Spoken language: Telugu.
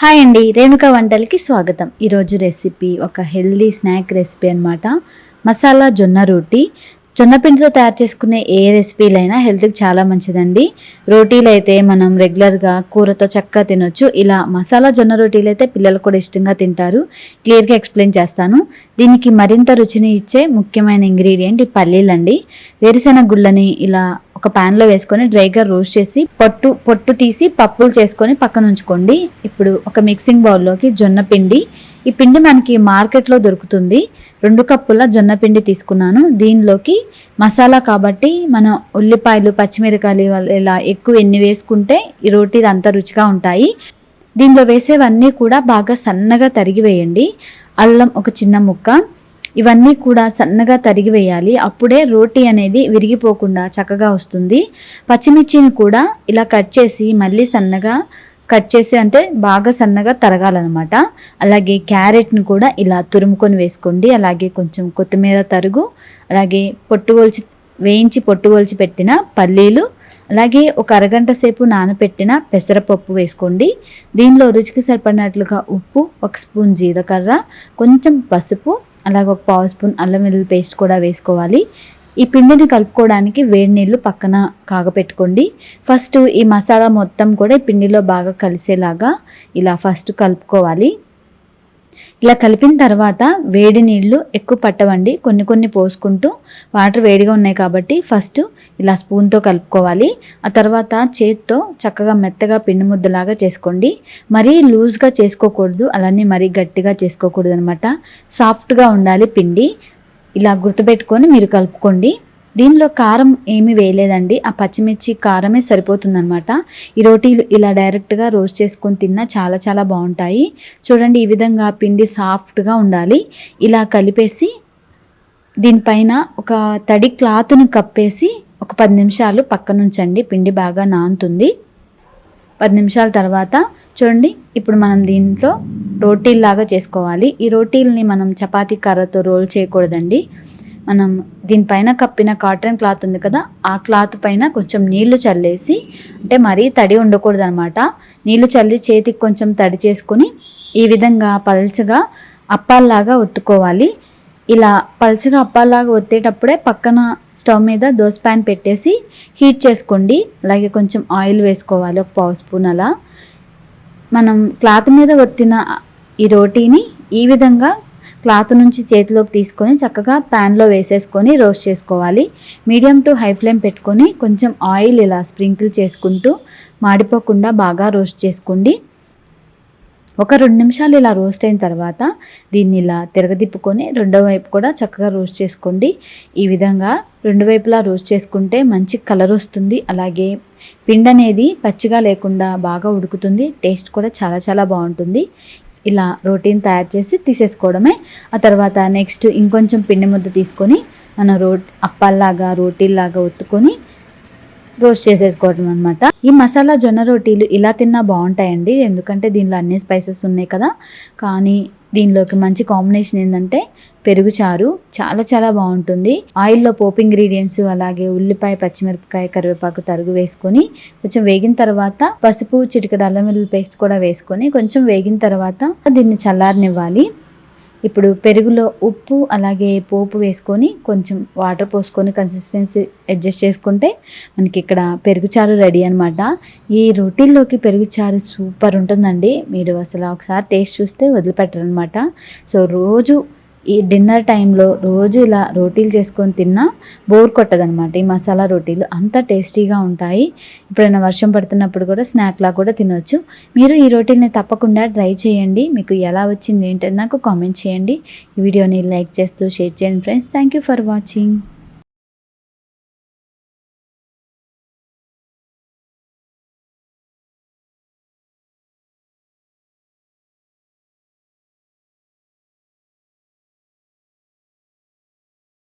హాయ్ అండి, రేణుక వంటలకి స్వాగతం. ఈరోజు రెసిపీ ఒక హెల్దీ స్నాక్ రెసిపీ అనమాట. మసాలా జొన్న రోటీ. జొన్న పిండితో తయారు చేసుకునే ఏ రెసిపీలైనా హెల్త్కి చాలా మంచిదండి. రోటీలు అయితే మనం రెగ్యులర్గా కూరతో చక్కగా తినొచ్చు. ఇలా మసాలా జొన్న రోటీలు అయితే పిల్లలు కూడా ఇష్టంగా తింటారు. క్లియర్గా ఎక్స్ప్లెయిన్ చేస్తాను. దీనికి మరింత రుచిని ఇచ్చే ముఖ్యమైన ఇంగ్రీడియంట్ ఈ పల్లీలండి. వేరుశెనగ గుళ్ళని ఇలా ఒక ప్యాన్లో వేసుకొని డ్రైగా రోస్ట్ చేసి పొట్టు తీసి పప్పులు చేసుకొని పక్కన ఉంచుకోండి. ఇప్పుడు ఒక మిక్సింగ్ బౌల్లోకి జొన్న పిండి. ఈ పిండి మనకి మార్కెట్లో దొరుకుతుంది. 2 కప్పుల జొన్న పిండి తీసుకున్నాను. దీనిలోకి మసాలా కాబట్టి మనం ఉల్లిపాయలు, పచ్చిమిరకాయలు ఇలా ఎక్కువ ఎన్ని వేసుకుంటే ఈ రోటీ అంత రుచిగా ఉంటాయి. దీనిలో వేసేవన్నీ కూడా బాగా సన్నగా తరిగి వేయండి. అల్లం ఒక చిన్న ముక్క, ఇవన్నీ కూడా సన్నగా తరిగి వేయాలి. అప్పుడే రోటీ అనేది విరిగిపోకుండా చక్కగా వస్తుంది. పచ్చిమిర్చిని కూడా ఇలా కట్ చేసి మళ్ళీ సన్నగా కట్ చేసి, అంటే బాగా సన్నగా తరగాలన్నమాట. అలాగే క్యారెట్ని కూడా ఇలా తురుముకొని వేసుకోండి. అలాగే కొంచెం కొత్తిమీర తరుగు, అలాగే వేయించి పొట్టు పెట్టిన పల్లీలు, అలాగే ఒక అరగంట సేపు నానబెట్టిన పెసరపప్పు వేసుకోండి. దీనిలో రుచికి సరిపడినట్లుగా ఉప్పు, 1 స్పూన్ జీలకర్ర, కొంచెం పసుపు, అలాగే 1 పావు స్పూన్ అల్లం వెల్లుల్లి పేస్ట్ కూడా వేసుకోవాలి. ఈ పిండిని కలుపుకోవడానికి వేడి నీళ్ళు పక్కన కాగపెట్టుకోండి. ఫస్ట్ ఈ మసాలా మొత్తం కూడా ఈ పిండిలో బాగా కలిసేలాగా ఇలా ఫస్ట్ కలుపుకోవాలి. ఇలా కలిపిన తర్వాత వేడి నీళ్ళు ఎక్కువ పట్టవండి, కొన్ని పోసుకుంటూ. వాటర్ వేడిగా ఉన్నాయి కాబట్టి ఫస్ట్ ఇలా స్పూన్తో కలుపుకోవాలి. ఆ తర్వాత చేత్తో చక్కగా మెత్తగా పిండి ముద్దలాగా చేసుకోండి. మరీ లూజ్గా చేసుకోకూడదు, అలానే మరీ గట్టిగా చేసుకోకూడదు అనమాట. సాఫ్ట్గా ఉండాలి పిండి. ఇలా గుర్తుపెట్టుకొని మీరు కలుపుకోండి. దీనిలో కారం ఏమీ వేయలేదండి, ఆ పచ్చిమిర్చి కారమే సరిపోతుందన్నమాట. ఈ రోటీలు ఇలా డైరెక్ట్గా రోస్ట్ చేసుకొని తిన్నా చాలా బాగుంటాయి. చూడండి, ఈ విధంగా పిండి సాఫ్ట్గా ఉండాలి. ఇలా కలిపేసి దీనిపైన ఒక తడి క్లాత్ని కప్పేసి ఒక 10 నిమిషాలు పక్కన ఉంచండి. పిండి బాగా నానుతుంది. 10 నిమిషాల తర్వాత చూడండి, ఇప్పుడు మనం దీంట్లో రోటీల్లాగా చేసుకోవాలి. ఈ రోటీల్ని మనం చపాతీ కర్రతో రోల్ చేయకూడదండి. మనం దీనిపైన కప్పిన కాటన్ క్లాత్ ఉంది కదా, ఆ క్లాత్ పైన కొంచెం నీళ్లు చల్లేసి, అంటే మరీ తడి ఉండకూడదు అనమాట. నీళ్లు చల్లి చేతికి కొంచెం తడి చేసుకొని ఈ విధంగా పల్చగా అప్పాల్లాగా ఒత్తుకోవాలి. ఇలా పల్చగా అప్పాల్లాగా ఒత్తేటప్పుడే పక్కన స్టవ్ మీద దోస ప్యాన్ పెట్టేసి హీట్ చేసుకోండి. అలాగే కొంచెం ఆయిల్ వేసుకోవాలి, 1 పావు స్పూన్ అలా. మనం క్లాత్ మీద ఒత్తిన ఈ రోటీని ఈ విధంగా క్లాత్ నుంచి చేతిలోకి తీసుకొని చక్కగా ప్యాన్లో వేసేసుకొని రోస్ట్ చేసుకోవాలి. మీడియం టు హై ఫ్లేమ్ పెట్టుకొని కొంచెం ఆయిల్ ఇలా స్ప్రింకిల్ చేసుకుంటూ మాడిపోకుండా బాగా రోస్ట్ చేసుకోండి. ఒక 2 నిమిషాలు ఇలా రోస్ట్ అయిన తర్వాత దీన్ని ఇలా తిరగదిప్పుకొని రెండో వైపు కూడా చక్కగా రోస్ట్ చేసుకోండి. ఈ విధంగా 2 వైపులా రోస్ట్ చేసుకుంటే మంచి కలర్ వస్తుంది. అలాగే పిండి అనేది పచ్చిగా లేకుండా బాగా ఉడుకుతుంది. టేస్ట్ కూడా చాలా బాగుంటుంది. ఇలా రోటీని తయారు చేసి తీసేసుకోవడమే. ఆ తర్వాత నెక్స్ట్ ఇంకొంచెం పిండి ముద్ద తీసుకొని మనం అప్పాల్లాగా రోటీల్లాగా ఒత్తుకొని రోస్ట్ చేసేసుకోవడం అనమాట. ఈ మసాలా జొన్న రోటీలు ఇలా తిన్నా బాగుంటాయండి, ఎందుకంటే దీనిలో అన్ని స్పైసెస్ ఉన్నాయి కదా. కానీ దీనిలోకి మంచి కాంబినేషన్ ఏంటంటే పెరుగు చారు. చాలా బాగుంటుంది. ఆయిల్లో పోపు ఇంగ్రీడియంట్స్, అలాగే ఉల్లిపాయ, పచ్చిమిరపకాయ, కరివేపాకు తరుగు వేసుకొని కొంచెం వేగిన తర్వాత పసుపు, చిటికెడు అల్లం వెల్లుల్లి పేస్ట్ కూడా వేసుకొని కొంచెం వేగిన తర్వాత దీన్ని చల్లారనివ్వాలి. ఇప్పుడు పెరుగులో ఉప్పు అలాగే పోపు వేసుకొని కొంచెం వాటర్ పోసుకొని కన్సిస్టెన్సీ అడ్జస్ట్ చేసుకుంటే మనకి ఇక్కడ పెరుగుచారు రెడీ అనమాట. ఈ రోటీల్లోకి పెరుగుచారు సూపర్ ఉంటుందండి. మీరు అసలు ఒకసారి టేస్ట్ చూస్తే వదిలిపెట్టరనమాట. సో రోజు ఈ డిన్నర్ టైంలో రోజు ఇలా రోటీలు చేసుకొని తిన్నా బోర్ కొట్టదనమాట. ఈ మసాలా రోటీలు అంత టేస్టీగా ఉంటాయి. ఎప్పుడైనా వర్షం పడుతున్నప్పుడు కూడా స్నాక్లా కూడా తినొచ్చు. మీరు ఈ రోటీల్ని తప్పకుండా ట్రై చేయండి. మీకు ఎలా వచ్చింది ఏంటని నాకు కామెంట్ చేయండి. ఈ వీడియోని లైక్ చేస్తూ షేర్ చేయండి friends. Thank you for watching.